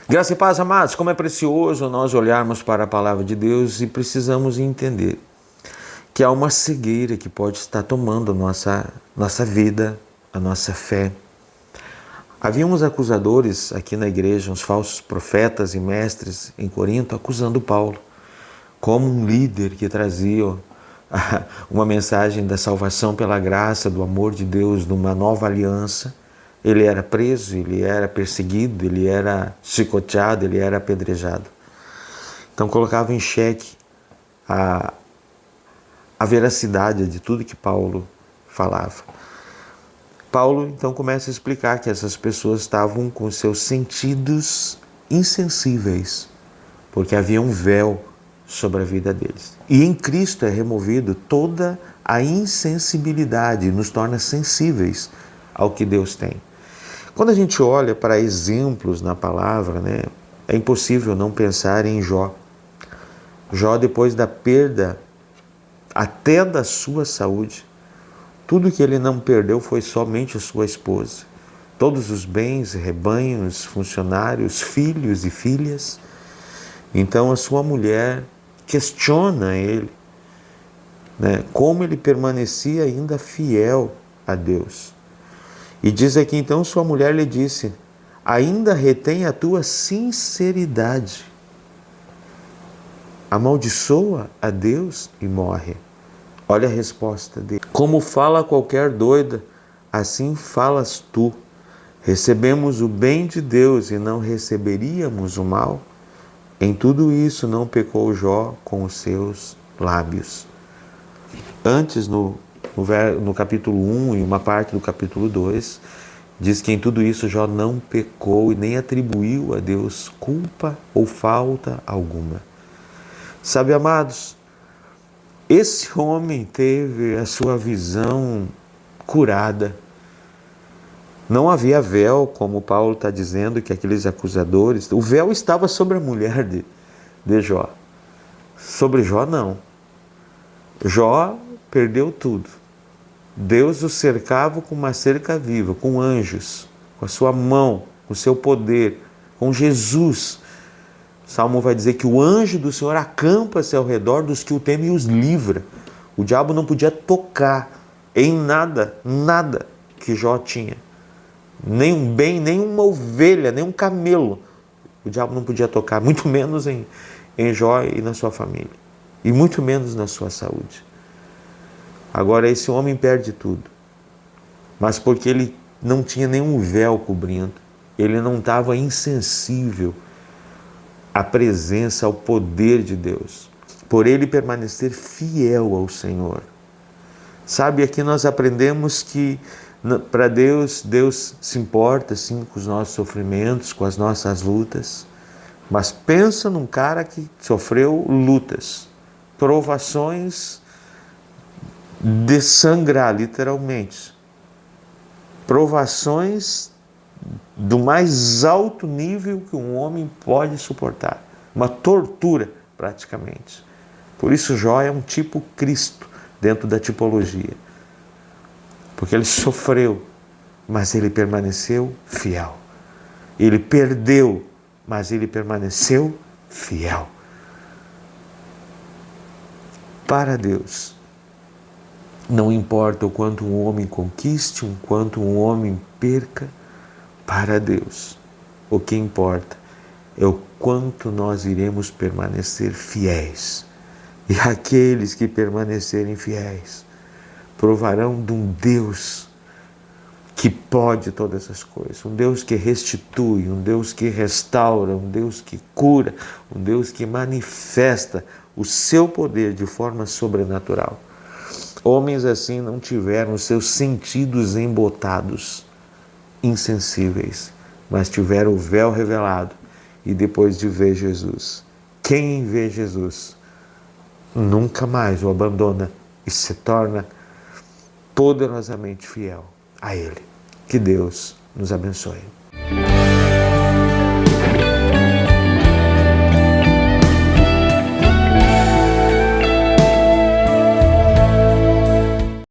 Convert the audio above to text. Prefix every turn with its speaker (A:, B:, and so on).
A: Graça e paz, amados, como é precioso nós olharmos para a palavra de Deus e precisamos entender que há uma cegueira que pode estar tomando nossa vida, a nossa fé. Havia uns acusadores aqui na igreja, uns falsos profetas e mestres em Corinto, acusando Paulo como um líder que trazia uma mensagem da salvação pela graça, do amor de Deus, de uma nova aliança. Ele era preso, ele era perseguido, ele era chicoteado, ele era apedrejado. Então colocava em xeque a veracidade de tudo que Paulo falava. Paulo então começa a explicar que essas pessoas estavam com seus sentidos insensíveis, porque havia um véu sobre a vida deles. E em Cristo é removido toda a insensibilidade, nos torna sensíveis ao que Deus tem. Quando a gente olha para exemplos na palavra, é impossível não pensar em Jó. Jó, depois da perda até da sua saúde, tudo que ele não perdeu foi somente a sua esposa. Todos os bens, rebanhos, funcionários, filhos e filhas. Então a sua mulher questiona ele, como ele permanecia ainda fiel a Deus. E diz aqui, então, sua mulher lhe disse: ainda retém a tua sinceridade. Amaldiçoa a Deus e morre. Olha a resposta dele. Como fala qualquer doida, assim falas tu. Recebemos o bem de Deus e não receberíamos o mal? Em tudo isso não pecou Jó com os seus lábios. Antes, no capítulo 1 e uma parte do capítulo 2, diz que em tudo isso Jó não pecou e nem atribuiu a Deus culpa ou falta alguma. Sabe, amados, esse homem teve a sua visão curada. Não havia véu, como Paulo está dizendo, que aqueles acusadores... O véu estava sobre a mulher de Jó. Sobre Jó, não. Jó perdeu tudo. Deus o cercava com uma cerca viva, com anjos, com a sua mão, com o seu poder, com Jesus. O Salmo vai dizer que o anjo do Senhor acampa-se ao redor dos que o temem e os livra. O diabo não podia tocar em nada que Jó tinha. Nem um bem, nem uma ovelha, nem um camelo. O diabo não podia tocar, muito menos em Jó e na sua família. E muito menos na sua saúde. Agora esse homem perde tudo. Mas porque ele não tinha nenhum véu cobrindo. Ele não estava insensível à presença, ao poder de Deus. Por ele permanecer fiel ao Senhor. Sabe, aqui nós aprendemos que para Deus se importa sim com os nossos sofrimentos, com as nossas lutas. Mas pensa num cara que sofreu lutas, provações de sangrar, literalmente. Provações do mais alto nível que um homem pode suportar. Uma tortura, praticamente. Por isso Jó é um tipo Cristo dentro da tipologia. Porque ele sofreu, mas ele permaneceu fiel. Ele perdeu, mas ele permaneceu fiel. Para Deus, não importa o quanto um homem conquiste, o quanto um homem perca, para Deus, o que importa é o quanto nós iremos permanecer fiéis. E aqueles que permanecerem fiéis provarão de um Deus que pode todas as coisas, um Deus que restitui, um Deus que restaura, um Deus que cura, um Deus que manifesta o seu poder de forma sobrenatural. Homens assim não tiveram seus sentidos embotados, insensíveis, mas tiveram o véu revelado e depois de ver Jesus. Quem vê Jesus nunca mais o abandona e se torna poderosamente fiel a Ele. Que Deus nos abençoe.